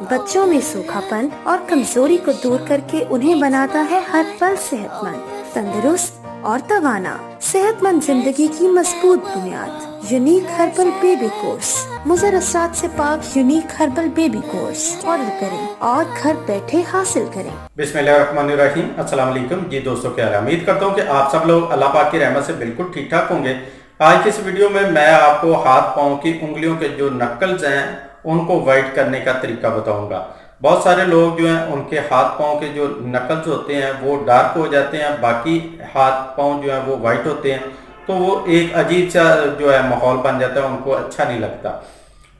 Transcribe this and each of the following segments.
बच्चों में सूखापन और कमजोरी को दूर करके उन्हें बनाता है हर पल सेहतमंद, तंदुरुस्त और तवाना। सेहतमंद जिंदगी की मजबूत बुनियाद। Unique herbal baby course. मुज़र असरात से पाक unique herbal baby course order करें और घर बैठे हासिल करें। बिस्मिल्लाहिर्रहमानिर्रहीम। अस्सलाम वालेकुम जी दोस्तों, क्या हाल है? उम्मीद करता हूँ कि आप सब लोग अल्लाह पाक की रहमत से बिल्कुल ठीक ठाक होंगे। आज की इस वीडियो में मैं आपको हाथ पाँव की उंगलियों के जो नक्कल्स हैं उनको वाइट करने का तरीका बताऊंगा। बहुत सारे लोग जो हैं उनके हाथ पाँव के जो नक्कल्स होते हैं वो डार्क हो जाते हैं, बाकी हाथ पाँव जो है वो वाइट होते हैं, तो वो एक अजीब सा जो है माहौल बन जाता है, उनको अच्छा नहीं लगता।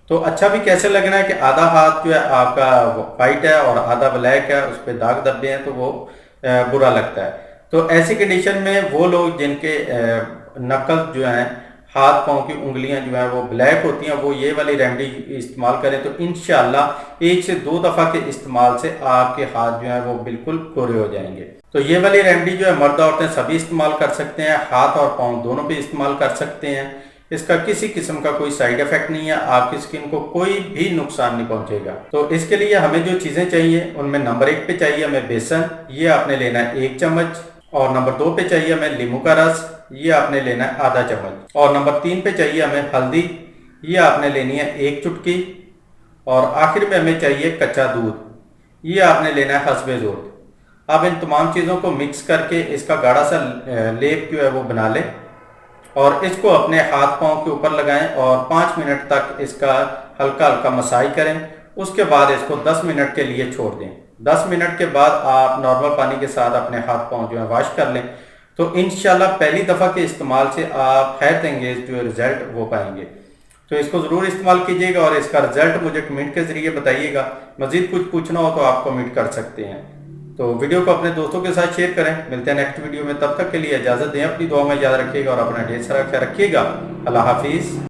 तो अच्छा भी कैसे लगना है कि आधा हाथ जो है आपका वाइट है और आधा ब्लैक है, उस पर दाग धब्बे हैं, तो वो बुरा लगता है। तो ऐसी कंडीशन में वो लोग जिनके नकल जो हैं, हाथ पाँव की उंगलियां जो हैं वो ब्लैक होती हैं, वो ये वाली रेमेडी इस्तेमाल करें तो इंशाल्लाह 1 से 2 दफ़ा के इस्तेमाल से आपके हाथ जो हैं वो बिल्कुल गोरे हो जाएंगे। तो ये वाली रेमेडी जो है मर्द औरतें सभी इस्तेमाल कर सकते हैं, हाथ और पाँव दोनों पे इस्तेमाल कर सकते हैं। इसका किसी किस्म का कोई साइड इफेक्ट नहीं है, आपकी स्किन को कोई भी नुकसान नहीं पहुंचेगा। तो इसके लिए हमें जो चीज़ें चाहिए उनमें नंबर 1 पे चाहिए हमें बेसन, ये आपने लेना है 1 चम्मच। और नंबर 2 पे चाहिए हमें नींबू का रस, ये आपने लेना है आधा चम्मच। और नंबर 3 पे चाहिए हमें हल्दी, ये आपने लेनी है 1 चुटकी। और आखिर में हमें चाहिए कच्चा दूध, ये आपने लेना है हस्बे ज़रूरत। अब इन तमाम चीज़ों को मिक्स करके इसका गाढ़ा सा लेप जो है वो बना लें और इसको अपने हाथ पाँव के ऊपर लगाएं और 5 मिनट तक इसका हल्का हल्का मसाज करें। उसके बाद इसको 10 मिनट के लिए छोड़ दें। 10 मिनट के बाद आप नॉर्मल पानी के साथ अपने हाथ पाँव जो है वॉश कर लें। तो इंशाल्लाह पहली दफ़ा के इस्तेमाल से आप हैरत अंगेज जो रिजल्ट वो पाएंगे। तो इसको ज़रूर इस्तेमाल कीजिएगा और इसका रिजल्ट मुझे कमेंट के ज़रिए बताइएगा। मज़ीद कुछ पूछना हो तो आप कमेंट कर सकते हैं। तो वीडियो को अपने दोस्तों के साथ शेयर करें। मिलते हैं नेक्स्ट वीडियो में, तब तक के लिए इजाज़त दें। अपनी दुआ में याद रखिएगा और अपना ढेर सारा ख्याल रखिएगा। अल्लाह हाफिज़।